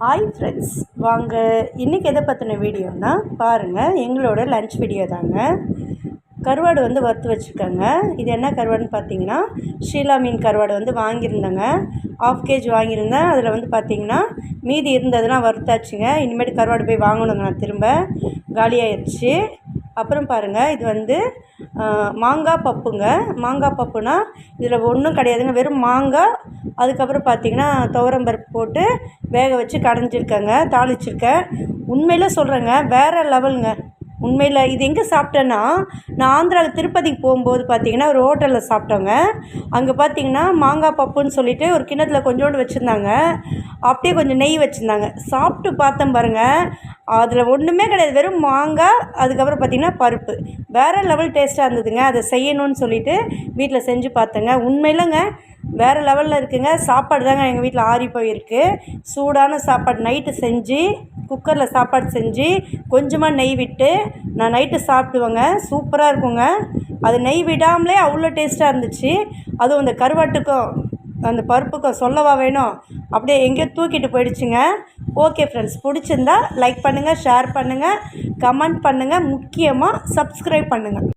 Hi friends, வாங்க இன்றைக்கி எதை பற்றின வீடியோன்னா பாருங்கள், எங்களோட லன்ச் வீடியோ தாங்க. கருவாடு வறுத்து வச்சுருக்கேங்க. இது என்ன கருவாடுன்னு பார்த்தீங்கன்னா, ஷீலா மீன் கருவாடு வாங்கியிருந்தேங்க. 1/2 kg வாங்கியிருந்தேன். அதில் பார்த்தீங்கன்னா மீதி இருந்ததுலாம் வறுத்தாச்சுங்க. இனிமேட்டு கருவாடு போய் வாங்கணுங்க. நான் திரும்ப காலியாகிடுச்சு. அப்புறம் பாருங்கள், இது மாங்காய் பப்புங்க. மாங்காய் பப்புனா இதில் ஒன்றும் கிடையாதுங்க, வெறும் மாங்காய். அதுக்கப்புறம் பார்த்திங்கன்னா துவரம்பருப்பு போட்டு வேக வச்சு கடைஞ்சிருக்கேங்க, தாளிச்சிருக்கேன். உண்மையில் சொல்கிறேங்க, வேறு லெவலுங்க. உண்மையில் இது எங்கே சாப்பிட்டேன்னா, நான் ஆந்திராவில் திருப்பதிக்கு போகும்போது பார்த்திங்கன்னா ஒரு ஹோட்டலில் சாப்பிட்டோங்க. அங்கே பார்த்திங்கன்னா மாங்காய் பப்புன்னு சொல்லிவிட்டு ஒரு கிண்ணத்தில் கொஞ்சோண்டு வச்சுருந்தாங்க. அப்படியே கொஞ்சம் நெய் வச்சுருந்தாங்க. சாப்பிட்டு பார்த்தேன் பாருங்கள், அதில் ஒன்றுமே கிடையாது, வெறும் மாங்காய். அதுக்கப்புறம் பார்த்திங்கன்னா பருப்பு. வேறு லெவல் டேஸ்ட்டாக இருந்ததுங்க. அதை செய்யணும்னு சொல்லிவிட்டு வீட்டில் செஞ்சு பார்த்தேங்க. உண்மையிலங்க வேறு லெவலில் இருக்குங்க. சாப்பாடு தாங்க எங்கள் வீட்டில் ஆறி போயிருக்கு. சூடான சாப்பாடு நைட்டு செஞ்சு குக்கரில் சாப்பாடு செஞ்சு கொஞ்சமாக நெய் விட்டு நான் நைட்டு சாப்பிடுவேங்க. சூப்பராக இருக்குங்க. அது நெய் விடாமலே அவ்வளோ டேஸ்ட்டாக இருந்துச்சு. அதுவும் அந்த கருவாட்டுக்கும் அந்த பருப்புக்கும் சொல்லவா வேணும், அப்படியே எங்கேயோ தூக்கிட்டு போயிடுச்சுங்க. ஓகே ஃப்ரெண்ட்ஸ், பிடிச்சிருந்தா லைக் பண்ணுங்கள், ஷேர் பண்ணுங்கள், கமெண்ட் பண்ணுங்கள், முக்கியமாக சப்ஸ்கிரைப் பண்ணுங்கள்.